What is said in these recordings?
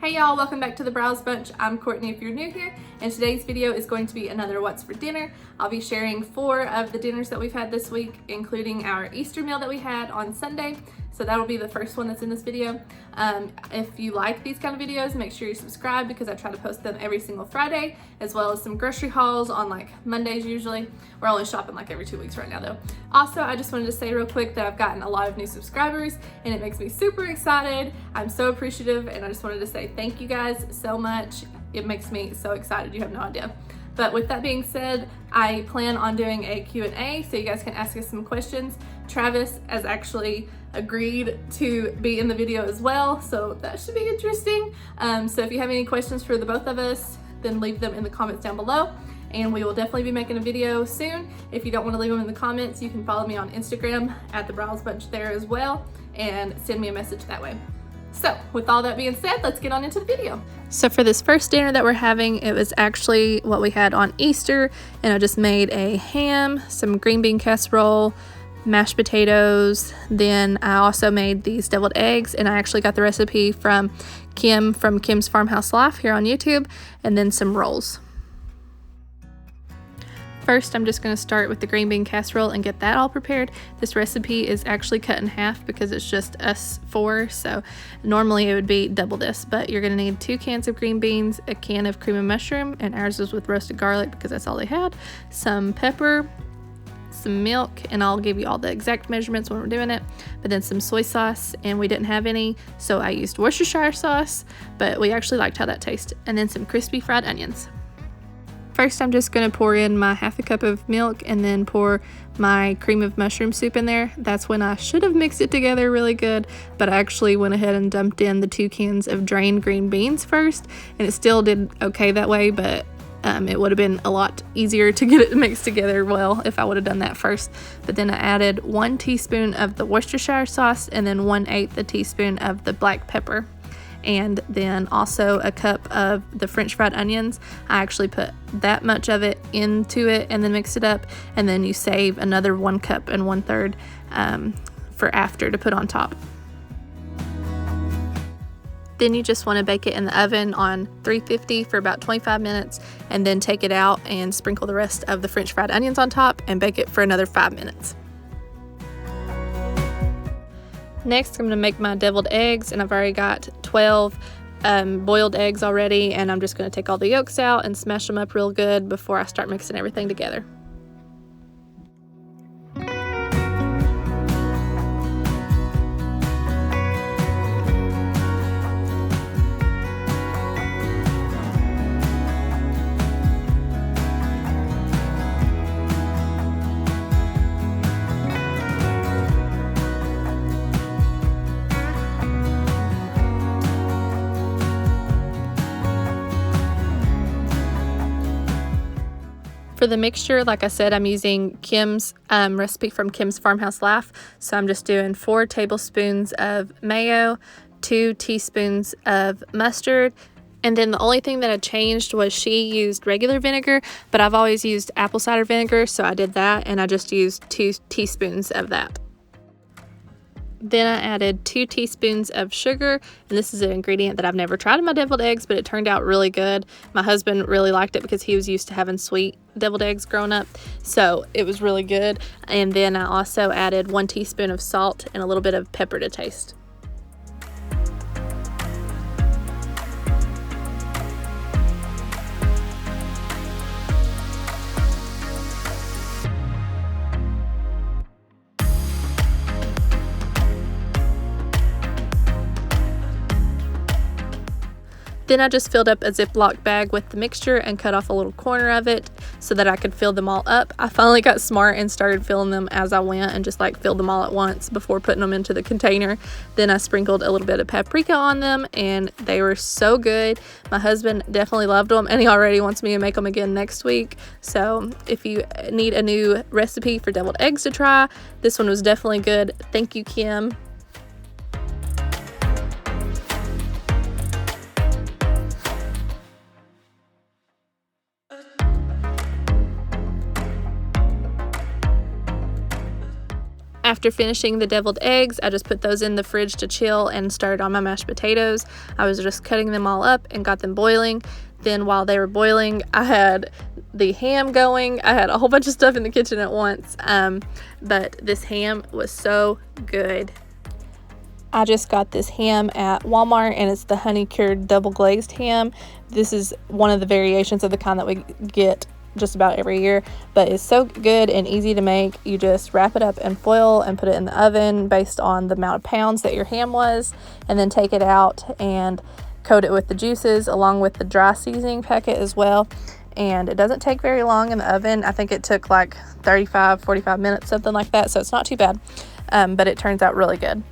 Hey y'all, welcome back to the Briles Bunch. I'm Courtney if you're new here, and today's video is going to be another What's for Dinner. I'll be sharing 4 of the dinners that we've had this week, including our Easter meal that we had on Sunday. So that'll be the first one that's in this video. If you like these kind of videos, make sure you subscribe because I try to post them every single Friday, as well as some grocery hauls on like Mondays usually. We're only shopping like every 2 weeks right now though. Also, I just wanted to say real quick that I've gotten a lot of new subscribers and it makes me super excited. I'm so appreciative and I just wanted to say thank you guys so much. It makes me so excited, you have no idea. But with that being said, I plan on doing a Q&A so you guys can ask us some questions. Travis has actually agreed to be in the video as well, so that should be interesting. So if you have any questions for the both of us, then leave them in the comments down below, and we will definitely be making a video soon. If you don't want to leave them in the comments, you can follow me on Instagram at the Briles Bunch there as well, and send me a message that way. So with all that being said, let's get on into the video. So for this first dinner that we're having, it was actually what we had on Easter, and I just made a ham, some green bean casserole, mashed potatoes. Then I also made these deviled eggs, and I actually got the recipe from Kim from Kim's Farmhouse Life here on YouTube, and then some rolls. First, I'm just going to start with the green bean casserole and get that all prepared. This recipe is actually cut in half because it's just us 4, so normally it would be double this, but you're going to need 2 cans of green beans, a can of cream of mushroom, and ours was with roasted garlic because that's all they had, some pepper, some milk, and I'll give you all the exact measurements when we're doing it, but then some soy sauce, and we didn't have any, so I used Worcestershire sauce, but we actually liked how that tasted, and then some crispy fried onions. First, I'm just going to pour in my half a cup of milk and then pour my cream of mushroom soup in there. That's when I should have mixed it together really good, but I actually went ahead and dumped in the 2 cans of drained green beans first, and it still did okay that way, but it would have been a lot easier to get it mixed together well if I would have done that first. But then I added 1 teaspoon of the Worcestershire sauce and then 1/8 a teaspoon of the black pepper. And then also a cup of the French fried onions. I actually put that much of it into it and then mix it up, and then you save another 1 cup and 1/3 for after to put on top. Then you just want to bake it in the oven on 350 for about 25 minutes, and then take it out and sprinkle the rest of the French fried onions on top and bake it for another 5 minutes. Next, I'm going to make my deviled eggs, and I've already got 12 boiled eggs already, and I'm just going to take all the yolks out and smash them up real good before I start mixing everything together. For the mixture, like I said, I'm using Kim's recipe from Kim's Farmhouse Life. So I'm just doing 4 tablespoons of mayo, 2 teaspoons of mustard, and then the only thing that I changed was she used regular vinegar, but I've always used apple cider vinegar, so I did that, and I just used 2 teaspoons of that. Then I added 2 teaspoons of sugar, and this is an ingredient that I've never tried in my deviled eggs, but it turned out really good. My husband really liked it because he was used to having sweet deviled eggs growing up, so it was really good. And then I also added 1 teaspoon of salt and a little bit of pepper to taste. Then I just filled up a Ziploc bag with the mixture and cut off a little corner of it so that I could fill them all up. I finally got smart and started filling them as I went and just like filled them all at once before putting them into the container. Then I sprinkled a little bit of paprika on them, and they were so good. My husband definitely loved them, and he already wants me to make them again next week. So if you need a new recipe for deviled eggs to try, this one was definitely good. Thank you, Kim. After finishing the deviled eggs, I just put those in the fridge to chill and started on my mashed potatoes. I was just cutting them all up and got them boiling. Then while they were boiling, I had the ham going. I had a whole bunch of stuff in the kitchen at once, but this ham was so good. I just got this ham at Walmart, and it's the honey cured double glazed ham. This is one of the variations of the kind that we get just about every year, but it's so good and easy to make. You just wrap it up in foil and put it in the oven based on the amount of pounds that your ham was, and then take it out and coat it with the juices along with the dry seasoning packet as well. And it doesn't take very long in the oven. I think it took like 35-45 minutes, something like that, so it's not too bad, but it turns out really good.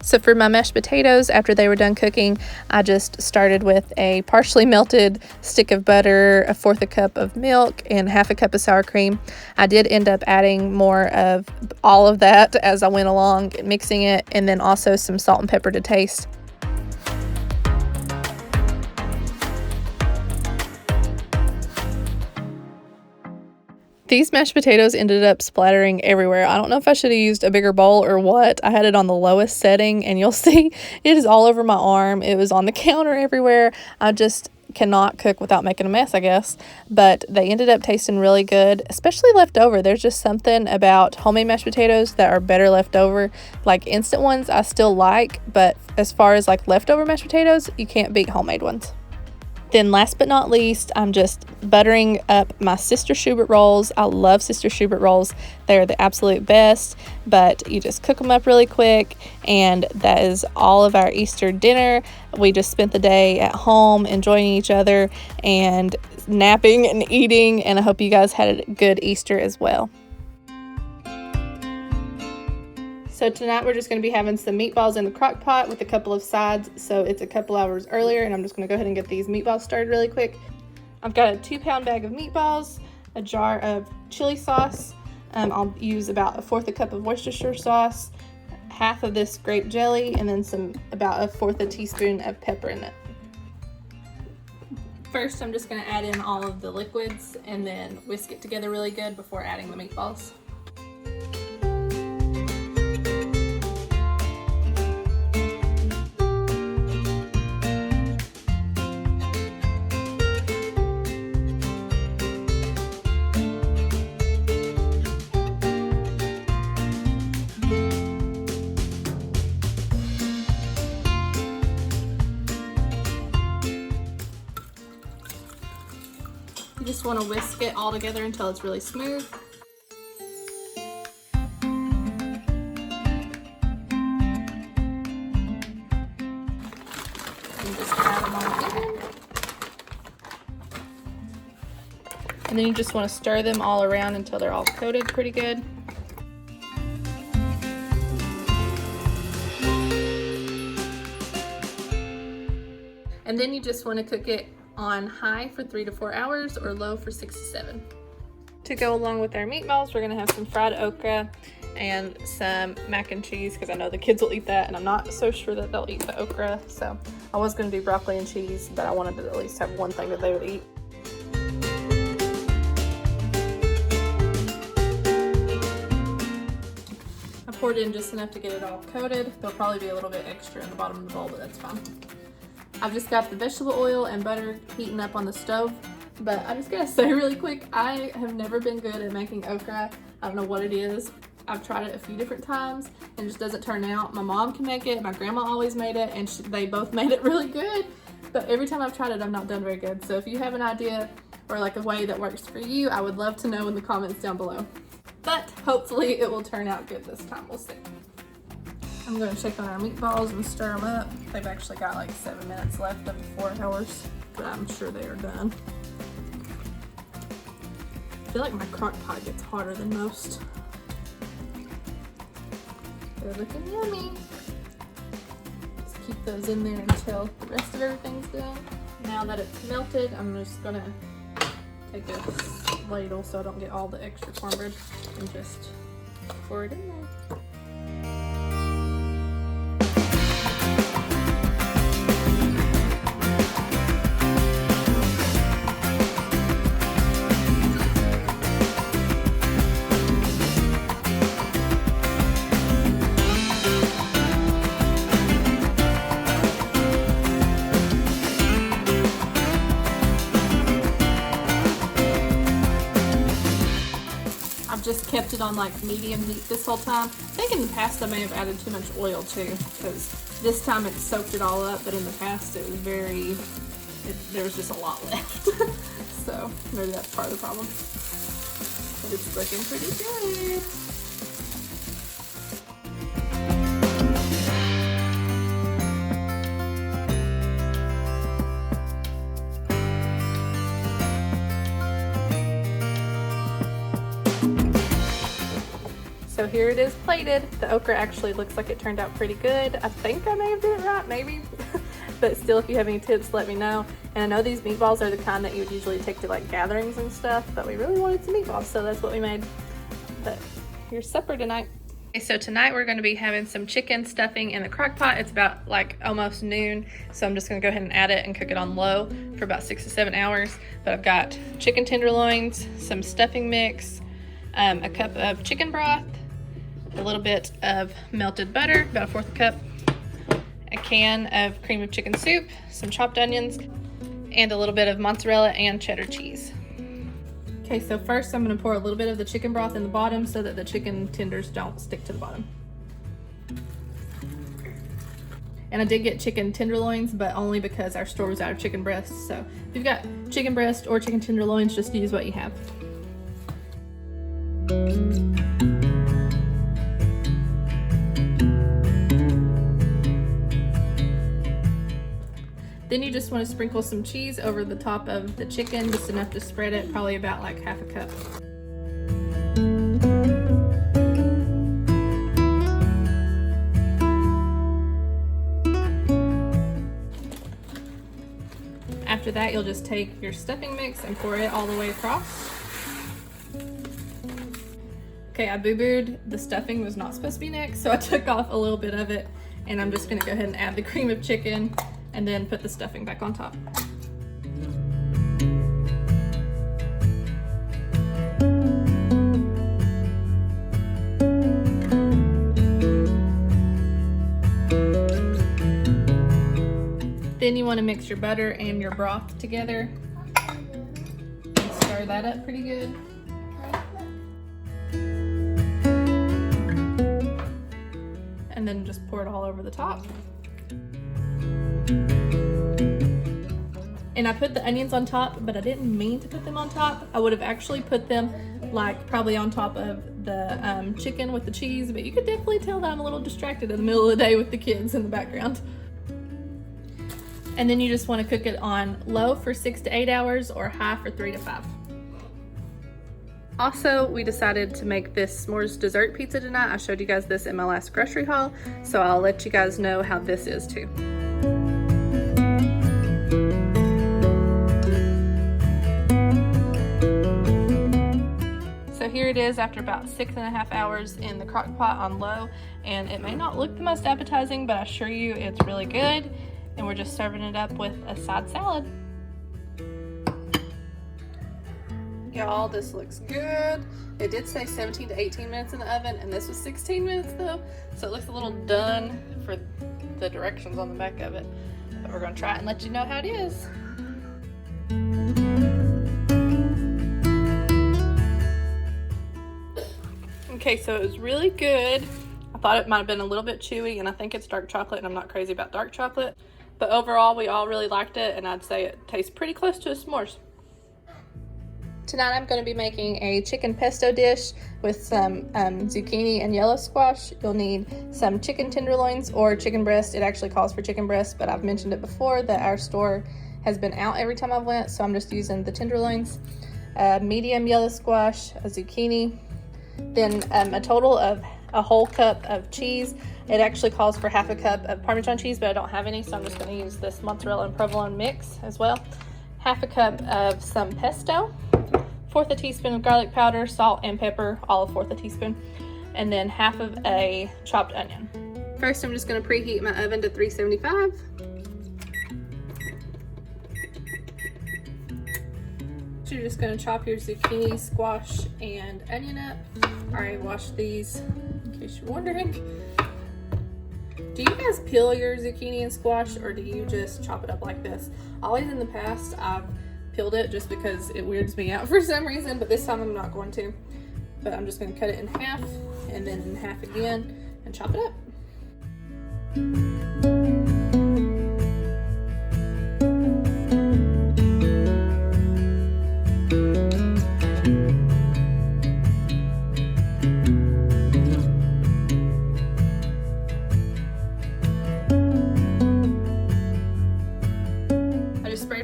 So for my mashed potatoes, after they were done cooking, I just started with a partially melted stick of butter, 1/4 cup of milk, and 1/2 cup of sour cream. I did end up adding more of all of that as I went along, mixing it, and then also some salt and pepper to taste. These mashed potatoes ended up splattering everywhere. I don't know if I should have used a bigger bowl or what. I had it on the lowest setting, and you'll see it is all over my arm. It was on the counter everywhere. I just cannot cook without making a mess, I guess. But they ended up tasting really good, especially leftover. There's just something about homemade mashed potatoes that are better left over. Like instant ones I still like, but as far as like leftover mashed potatoes, you can't beat homemade ones. Then last but not least, I'm just buttering up my Sister Schubert rolls. I love Sister Schubert rolls. They're the absolute best, but you just cook them up really quick, and that is all of our Easter dinner. We just spent the day at home enjoying each other and napping and eating, and I hope you guys had a good Easter as well. So tonight we're just going to be having some meatballs in the crock pot with a couple of sides. So it's a couple hours earlier, and I'm just going to go ahead and get these meatballs started really quick. I've got a 2-pound bag of meatballs, a jar of chili sauce. I'll use about 1/4 cup of Worcestershire sauce, half of this grape jelly, and then about 1/4 teaspoon of pepper in it. First, I'm just going to add in all of the liquids and then whisk it together really good before adding the meatballs. You just want to whisk it all together until it's really smooth. And just add them all in. And then you just want to stir them all around until they're all coated pretty good. And then you just want to cook it on high for 3 to 4 hours or low for 6 to 7. To go along with our meatballs, we're going to have some fried okra and some mac and cheese, because I know the kids will eat that, and I'm not so sure that they'll eat the okra. So I was going to do broccoli and cheese, but I wanted to at least have one thing that they would eat. I poured in just enough to get it all coated. There'll probably be a little bit extra in the bottom of the bowl, but that's fine. I've just got the vegetable oil and butter heating up on the stove, but I'm just gonna say really quick, I have never been good at making okra. I don't know what it is. I've tried it a few different times and it just doesn't turn out. My mom can make it, my grandma always made it, and they both made it really good, but every time I've tried it, I've not done very good. So if you have an idea or like a way that works for you, I would love to know in the comments down below. But hopefully it will turn out good this time, we'll see. I'm going to check on our meatballs and stir them up. They've actually got like 7 minutes left of the 4 hours, but I'm sure they are done. I feel like my crock pot gets hotter than most. They're looking yummy. Let's keep those in there until the rest of everything's done. Now that it's melted, I'm just going to take a ladle so I don't get all the extra cornbread and just pour it in there. just kept it on like medium heat this whole time. I think in the past I may have added too much oil too, because this time it soaked it all up, but in the past it was there was just a lot left. So maybe that's part of the problem. But it's looking pretty good. So here it is plated. The okra actually looks like it turned out pretty good. I think I may have did it right, maybe. But still, if you have any tips, let me know. And I know these meatballs are the kind that you would usually take to like gatherings and stuff, but we really wanted some meatballs, so that's what we made. But here's supper tonight. Okay, so tonight we're gonna be having some chicken stuffing in the crock pot. It's about like almost noon, so I'm just gonna go ahead and add it and cook it on low for about 6 to 7 hours. But I've got chicken tenderloins, some stuffing mix, a cup of chicken broth, a little bit of melted butter, about 1/4 cup, a can of cream of chicken soup, some chopped onions, and a little bit of mozzarella and cheddar cheese. Okay, so first I'm going to pour a little bit of the chicken broth in the bottom so that the chicken tenders don't stick to the bottom. And I did get chicken tenderloins, but only because our store was out of chicken breasts. So if you've got chicken breast or chicken tenderloins, just use what you have. Then you just want to sprinkle some cheese over the top of the chicken, just enough to spread it, probably about like 1/2 cup. After that, you'll just take your stuffing mix and pour it all the way across. Okay, I boo-booed. The stuffing was not supposed to be next, so I took off a little bit of it, and I'm just gonna go ahead and add the cream of chicken and then put the stuffing back on top. Then you want to mix your butter and your broth together and stir that up pretty good. And then just pour it all over the top. And I put the onions on top, but I didn't mean to put them on top. I would have actually put them like probably on top of the chicken with the cheese, but you could definitely tell that I'm a little distracted in the middle of the day with the kids in the background. And then you just want to cook it on low for 6 to 8 hours or high for 3 to 5. Also, we decided to make this s'mores dessert pizza tonight. I showed you guys this in my last grocery haul, so I'll let you guys know how this is too. So here it is after about 6.5 hours in the crock pot on low, and it may not look the most appetizing, but I assure you it's really good. And we're just serving it up with a side salad. Y'all, this looks good. It did say 17 to 18 minutes in the oven, and this was 16 minutes though, so it looks a little done for the directions on the back of it. But we're gonna try it and let you know how it is. Okay, so it was really good. I thought it might have been a little bit chewy, and I think it's dark chocolate, and I'm not crazy about dark chocolate. But overall, we all really liked it, and I'd say it tastes pretty close to a s'mores. Tonight I'm going to be making a chicken pesto dish with some zucchini and yellow squash. You'll need some chicken tenderloins or chicken breast. It actually calls for chicken breast, but I've mentioned it before that our store has been out every time I've went, so I'm just using the tenderloins. Medium yellow squash, a zucchini, then a total of a whole cup of cheese. It actually calls for 1/2 cup of Parmesan cheese, but I don't have any, so I'm just going to use this mozzarella and provolone mix as well. 1/2 cup of some pesto, 1/4 teaspoon of garlic powder, salt and pepper, all of 1/4 teaspoon, and then 1/2 of a chopped onion. First, I'm just going to preheat my oven to 375. So you're just going to chop your zucchini, squash, and onion up. I already washed these, in case you're wondering. Do you guys peel your zucchini and squash, or do you just chop it up like this? Always in the past, I've peeled it just because it weirds me out for some reason, but this time I'm not going to. but I'm just gonna cut it in half and then in half again and chop it up.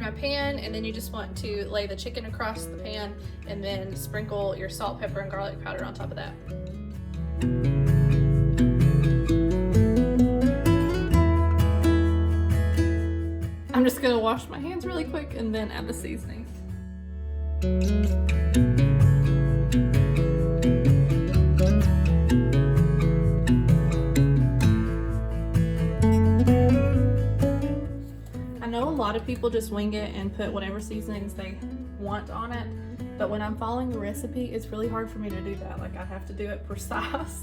My pan, and then you just want to lay the chicken across the pan and then sprinkle your salt, pepper, and garlic powder on top of that. I'm just gonna wash my hands really quick and then add the seasoning. A lot of people just wing it and put whatever seasonings they want on it, but when I'm following the recipe, it's really hard for me to do that. Like, I have to do it precise.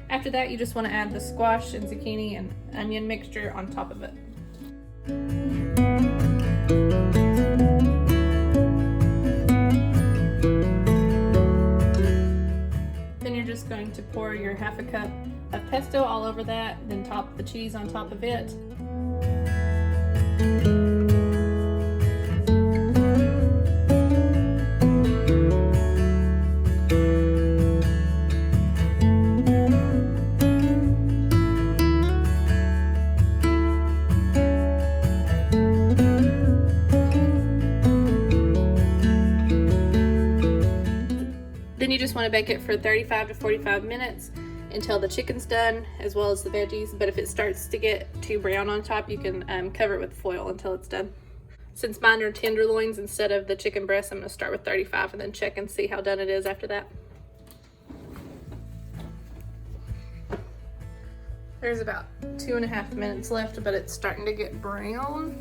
After that, you just want to add the squash and zucchini and onion mixture on top of it. Then you're just going to pour your half a cup of pesto all over that, then top the cheese on top of it. Then you just want to bake it for 35 to 45 minutes until the chicken's done, as well as the veggies. But if it starts to get too brown on top, you can cover it with foil until it's done. Since mine are tenderloins instead of the chicken breast, I'm going to start with 35 and then check and see how done it is after that. There's about 2.5 minutes left, but it's starting to get brown.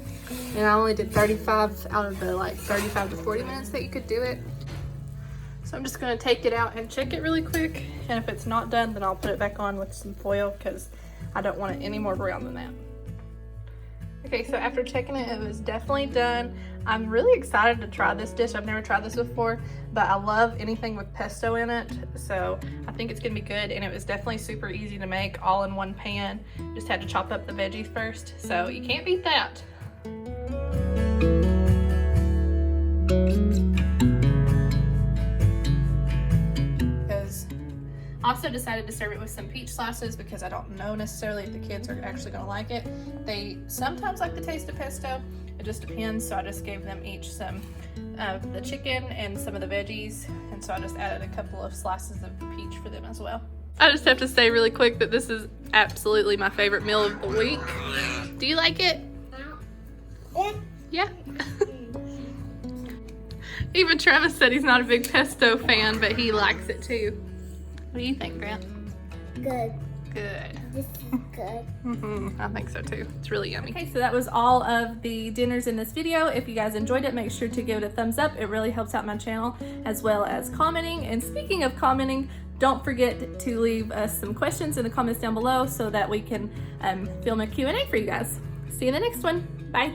And I only did 35 out of the like 35 to 40 minutes that you could do it. So I'm just gonna take it out and check it really quick. And if it's not done, then I'll put it back on with some foil because I don't want it any more brown than that. Okay, so after checking it, it was definitely done. I'm really excited to try this dish. I've never tried this before, but I love anything with pesto in it. So I think it's gonna be good, and it was definitely super easy to make all in one pan. Just had to chop up the veggies first, so you can't beat that. Also decided to serve it with some peach slices because I don't know necessarily if the kids are actually going to like it. They sometimes like the taste of pesto. It just depends. So I just gave them each some of the chicken and some of the veggies. And so I just added a couple of slices of peach for them as well. I just have to say really quick that this is absolutely my favorite meal of the week. Do you like it? Yeah. Even Travis said he's not a big pesto fan, but he likes it too. What do you think, Grant? Good. Good. This is good. I think so too. It's really yummy. Okay, so that was all of the dinners in this video. If you guys enjoyed it, make sure to give it a thumbs up. It really helps out my channel, as well as commenting. And speaking of commenting, don't forget to leave us some questions in the comments down below so that we can film a Q&A for you guys. See you in the next one. Bye.